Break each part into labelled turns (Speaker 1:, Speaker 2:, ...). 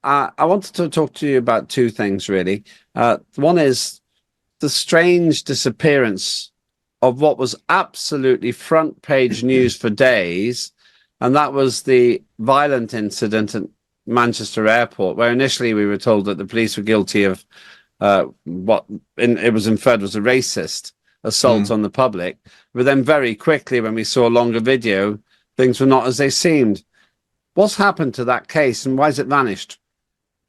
Speaker 1: I wanted to talk to you about two things, really. One is the strange disappearance of what was absolutely front page news for days, and that was the violent incident at Manchester Airport, where initially we were told that the police were guilty of it was inferred was a racist assault on the public. But then very quickly, when we saw a longer video, things were not as they seemed. What's happened to that case, and why has it vanished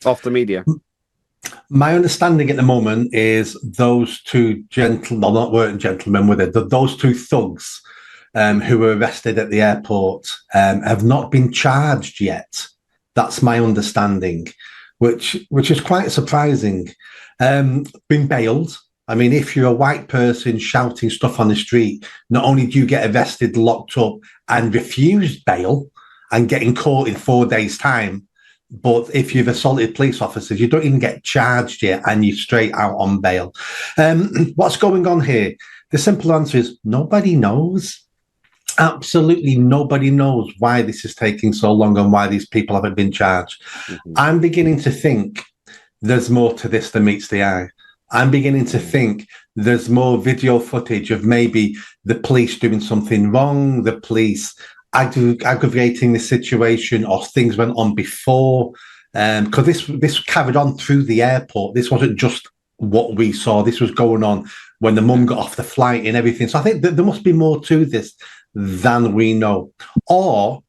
Speaker 1: off the media?
Speaker 2: My understanding at the moment is those two gentlemen, well, not weren't gentlemen, were they? Those two thugs who were arrested at the airport have not been charged yet. That's my understanding, which is quite surprising. Been bailed. I mean, if you're a white person shouting stuff on the street, not only do you get arrested, locked up, and refused bail and getting caught in 4 days' time, but if you've assaulted police officers, you don't even get charged yet, and you're straight out on bail. What's going on here? The simple answer is nobody knows. Absolutely nobody knows why this is taking so long and why these people haven't been charged. I'm beginning to think there's more to this than meets the eye. I'm beginning to think there's more video footage of maybe the police doing something wrong, the police aggravating the situation, or things went on before. Because this carried on through the airport. This wasn't just what we saw. This was going on when the mum got off the flight and everything. So I think that there must be more to this than we know. Or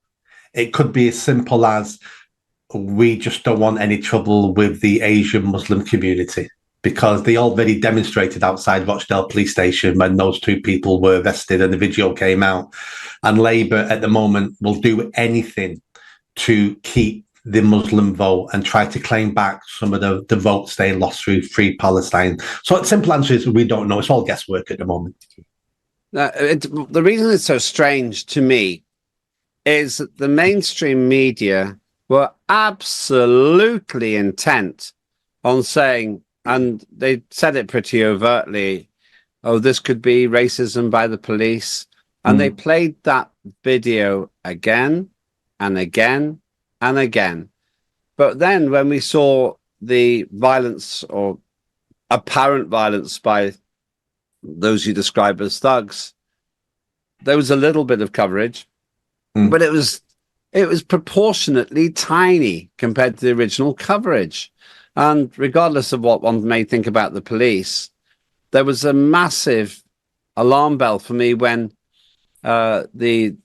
Speaker 2: it could be as simple as we just don't want any trouble with the Asian Muslim community, because they already demonstrated outside Rochdale police station when those two people were arrested and the video came out. And Labour at the moment will do anything to keep the Muslim vote and try to claim back some of the votes they lost through Free Palestine. So the simple answer is we don't know. It's all guesswork at the moment.
Speaker 1: The reason it's so strange to me is that the mainstream media were absolutely intent on saying, and they said it pretty overtly, oh, this could be racism by the police. And they played that video again and again and again. But then when we saw the violence, or apparent violence, by those you describe as thugs, there was a little bit of coverage, but it was proportionately tiny compared to the original coverage. And regardless of what one may think about the police, there was a massive alarm bell for me when the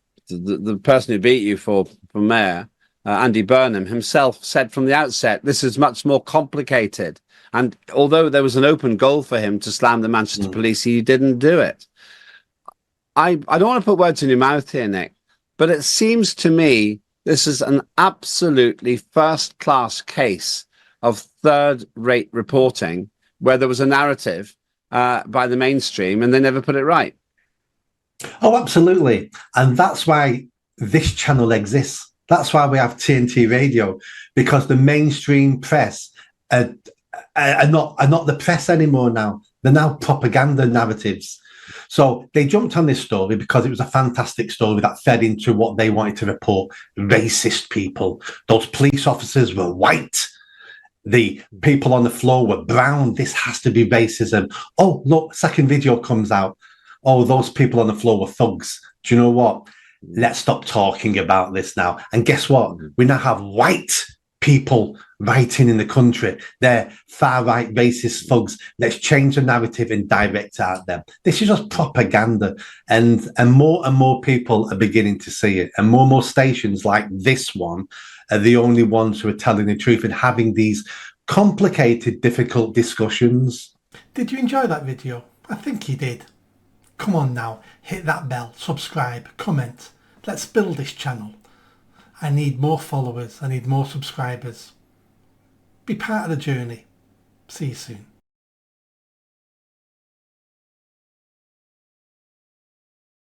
Speaker 1: person who beat you for mayor, Andy Burnham himself, said from the outset, this is much more complicated. And although there was an open goal for him to slam the Manchester police, he didn't do it. I don't want to put words in your mouth here, Nick, but it seems to me this is an absolutely first-class case of third-rate reporting, where there was a narrative by the mainstream and they never put it right.
Speaker 2: Oh, absolutely. And that's why this channel exists. That's why we have TNT Radio, because the mainstream press are not the press anymore now. They're now propaganda narratives. So they jumped on this story because it was a fantastic story that fed into what they wanted to report: racist people. Those police officers were white. The people on the floor were brown. This has to be racism. Oh, look, second video comes out. Oh, those people on the floor were thugs. Do you know what? Let's stop talking about this now. And guess what? We now have white people writing in the country. They're far-right racist thugs. Let's change the narrative and direct at them. This is just propaganda. And more people are beginning to see it. And more stations like this one are the only ones who are telling the truth and having these complicated, difficult discussions.
Speaker 3: Did you enjoy that video? I think you did. Come on now, hit that bell, subscribe, comment. Let's build this channel. I need more followers, I need more subscribers. Be part of the journey. See you soon.